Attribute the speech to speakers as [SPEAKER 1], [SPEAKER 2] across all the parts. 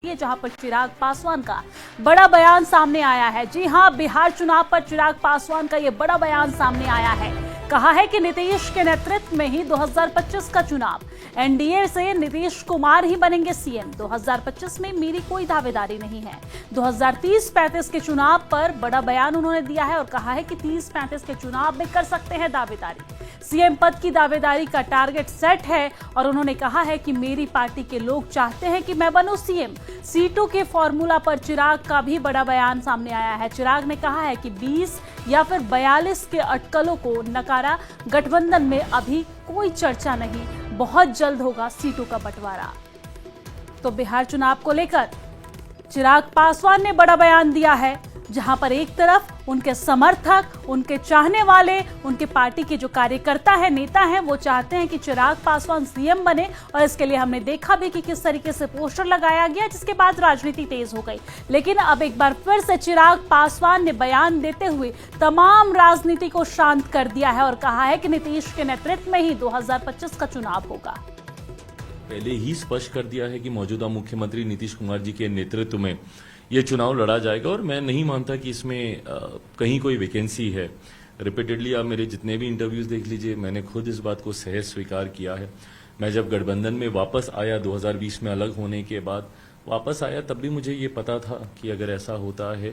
[SPEAKER 1] जहां पर चिराग पासवान का बड़ा बयान सामने आया है। जी हां, बिहार चुनाव पर चिराग पासवान का यह बड़ा बयान सामने आया है। कहा है कि नीतीश के नेतृत्व में ही 2025 का चुनाव, एनडीए से नीतीश कुमार ही बनेंगे सीएम। 2025 में मेरी कोई दावेदारी नहीं है। 2030-35 के चुनाव पर बड़ा बयान उन्होंने दिया है और कहा है कि 30-35 के चुनाव में कर सकते हैं दावेदारी। सीएम पद की दावेदारी का टारगेट सेट है और उन्होंने कहा है कि मेरी पार्टी के लोग चाहते हैं कि मैं बनूं सीएम। सीटों के फॉर्मूला पर चिराग का भी बड़ा बयान सामने आया है। चिराग ने कहा है कि 20 या फिर 42 के अटकलों को नकारा। गठबंधन में अभी कोई चर्चा नहीं, बहुत जल्द होगा सीटों का बंटवारा। तो बिहार चुनाव को लेकर चिराग पासवान ने बड़ा बयान दिया है, जहां पर एक तरफ उनके समर्थक, उनके चाहने वाले, उनके पार्टी के जो कार्यकर्ता है, नेता हैं, वो चाहते हैं कि चिराग पासवान सीएम बने और इसके लिए हमने देखा भी कि किस तरीके से पोस्टर लगाया गया, जिसके बाद राजनीति तेज हो गई। लेकिन अब एक बार फिर से चिराग पासवान ने बयान देते हुए तमाम राजनीति को शांत कर दिया है और कहा है कि नीतीश के नेतृत्व में ही 2025 का चुनाव होगा।
[SPEAKER 2] पहले ही स्पष्ट कर दिया है कि मौजूदा मुख्यमंत्री नीतीश कुमार जी के नेतृत्व में ये चुनाव लड़ा जाएगा और मैं नहीं मानता कि इसमें कहीं कोई वैकेंसी है। रिपीटेडली आप मेरे जितने भी इंटरव्यूज देख लीजिए, मैंने खुद इस बात को सहज स्वीकार किया है। मैं जब गठबंधन में वापस आया 2020 में अलग होने के बाद वापस आया, तब भी मुझे ये पता था कि अगर ऐसा होता है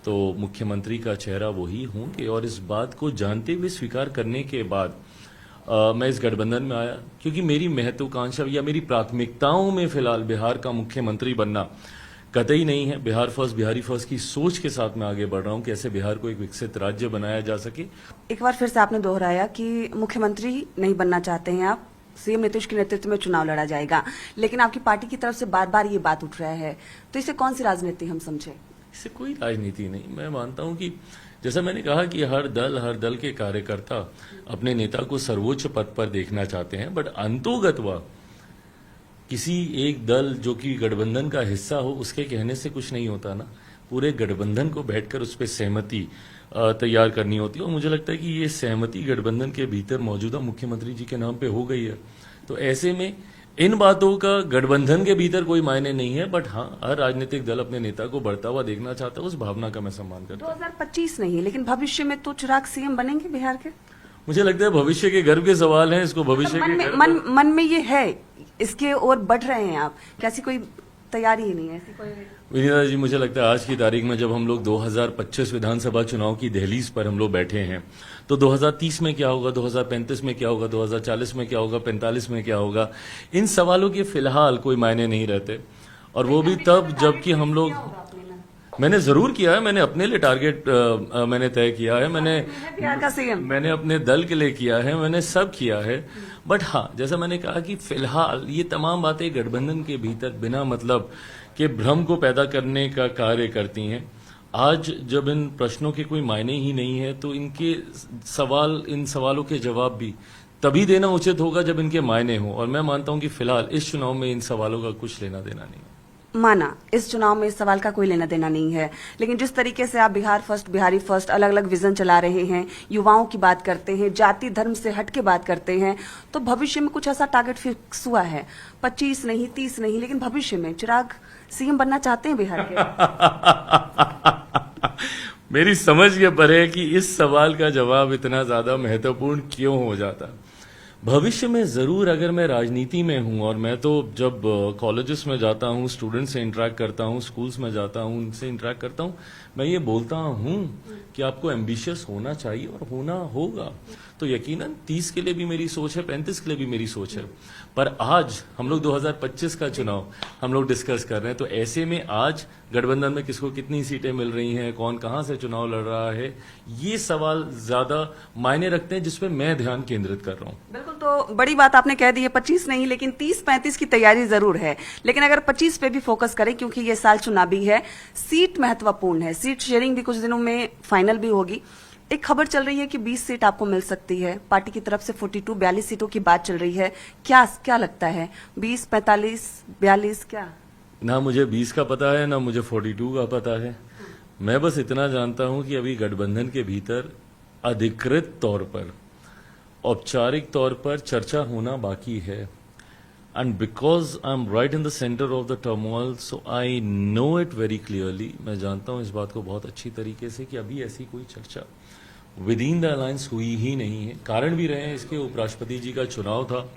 [SPEAKER 2] तो मुख्यमंत्री का चेहरा वही होंगे। और इस बात को जानते हुए स्वीकार करने के बाद मैं इस गठबंधन में आया, क्योंकि मेरी महत्वाकांक्षा या मेरी प्राथमिकताओं में फिलहाल बिहार का मुख्यमंत्री बनना कतई नहीं है। बिहार फर्स्ट, बिहारी फर्स्ट की सोच के साथ मैं आगे बढ़ रहा हूं, कैसे बिहार को एक विकसित राज्य बनाया जा सके।
[SPEAKER 3] एक बार फिर से आपने दोहराया कि मुख्यमंत्री नहीं बनना चाहते हैं आप, सीएम नीतीश के नेतृत्व में चुनाव लड़ा जाएगा, लेकिन आपकी पार्टी की तरफ से बार बार ये बात उठ रहा है, तो इसे कौन सी राजनीति हम समझे?
[SPEAKER 2] इससे कोई राजनीति नहीं। मैं मानता हूं कि जैसा मैंने कहा कि हर दल के कार्यकर्ता अपने नेता को सर्वोच्च पद पर देखना चाहते हैं, बट अंतोगतवा किसी एक दल जो कि गठबंधन का हिस्सा हो उसके कहने से कुछ नहीं होता ना। पूरे गठबंधन को बैठकर उस पर सहमति तैयार करनी होती है और मुझे लगता है कि ये सहमति गठबंधन के भीतर मौजूदा मुख्यमंत्री जी के नाम पे हो गई है। तो ऐसे में इन बातों का गठबंधन के भीतर कोई मायने नहीं है, बट हाँ, हर राजनीतिक दल अपने नेता को बढ़ता हुआ देखना चाहता है, उस भावना का मैं सम्मान करता हूं।
[SPEAKER 3] 2025 नहीं, लेकिन भविष्य में तो चिराग सीएम बनेंगे बिहार के।
[SPEAKER 2] मुझे लगता है भविष्य के गर्व के सवाल हैं, इसको भविष्य के
[SPEAKER 3] मन में ये है, इसके ओर बढ़ रहे हैं आप, कैसी कोई तैयारी ही नहीं है ऐसी कोई?
[SPEAKER 2] विनीता जी, मुझे लगता है आज की तारीख में जब हम लोग 2025 विधानसभा चुनाव की दहलीज पर हम लोग बैठे हैं, तो 2030 में क्या होगा, 2035 में क्या होगा, 2040 में क्या होगा, 45 में क्या होगा, इन सवालों के फिलहाल कोई मायने नहीं रहते। और वो भी तब जबकि हम लोग, मैंने जरूर किया है, मैंने अपने लिए टारगेट मैंने तय किया है, मैंने अपने दल के लिए किया है, मैंने सब किया है। बट हाँ, जैसा मैंने कहा कि फिलहाल ये तमाम बातें गठबंधन के भीतर बिना मतलब के भ्रम को पैदा करने का कार्य करती हैं। आज जब इन प्रश्नों के कोई मायने ही नहीं है, तो इन सवालों के जवाब भी तभी देना उचित होगा जब इनके मायने हो। और मैं मानता हूं कि फिलहाल इस चुनाव में इन सवालों का कुछ लेना देना नहीं है।
[SPEAKER 3] माना इस चुनाव में इस सवाल का कोई लेना देना नहीं है, लेकिन जिस तरीके से आप बिहार फर्स्ट, बिहारी फर्स्ट अलग अलग विजन चला रहे हैं, युवाओं की बात करते हैं, जाति धर्म से हट के बात करते हैं, तो भविष्य में कुछ ऐसा टारगेट फिक्स हुआ है? 25 नहीं, 30 नहीं, लेकिन भविष्य में चिराग सीएम बनना चाहते हैं बिहार के?
[SPEAKER 2] मेरी समझ ये पर है कि इस सवाल का जवाब इतना ज्यादा महत्वपूर्ण क्यों हो जाता। भविष्य में जरूर, अगर मैं राजनीति में हूं, और मैं तो जब कॉलेजेस में जाता हूं, स्टूडेंट से इंटरेक्ट करता हूं, स्कूल्स में जाता हूं, उनसे इंटरेक्ट करता हूं, मैं ये बोलता हूं कि आपको एम्बिशियस होना चाहिए और होना होगा। तो यकीनन 30 के लिए भी मेरी सोच है, 35 के लिए भी मेरी सोच है। पर आज हम लोग 2025 का चुनाव हम लोग डिस्कस कर रहे हैं, तो ऐसे में आज गठबंधन में किसको कितनी सीटें मिल रही हैं, कौन कहां से चुनाव लड़ रहा है, ये सवाल ज्यादा मायने रखते हैं, जिसपे मैं ध्यान केंद्रित कर रहा हूं।
[SPEAKER 3] बिल्कुल, तो बड़ी बात आपने कह दी है। 25 नहीं, लेकिन 30-35 की तैयारी जरूर है। लेकिन अगर 25 पे भी फोकस करें, क्योंकि ये साल चुनावी है, सीट महत्वपूर्ण है, सीट शेयरिंग भी कुछ दिनों में फाइनल भी होगी। एक खबर चल रही है कि 20 सीट आपको मिल सकती है, पार्टी की तरफ से 42 सीटों की बात चल रही है। क्या लगता है, 20, 45, 42? क्या
[SPEAKER 2] ना मुझे 20 का पता है, ना मुझे 42 का पता है। मैं बस इतना जानता हूं कि अभी गठबंधन के भीतर अधिकृत तौर पर, औपचारिक तौर पर चर्चा होना बाकी है। And because I'm right in the center of the turmoil, so I know it very clearly. मैं जानता हूँ इस बात को बहुत अच्छी तरीके से कि अभी ऐसी कोई चर्चा विद इन द अलायंस हुई ही नहीं है। कारण भी रहे हैं इसके, उपराष्ट्रपति जी का चुनाव था।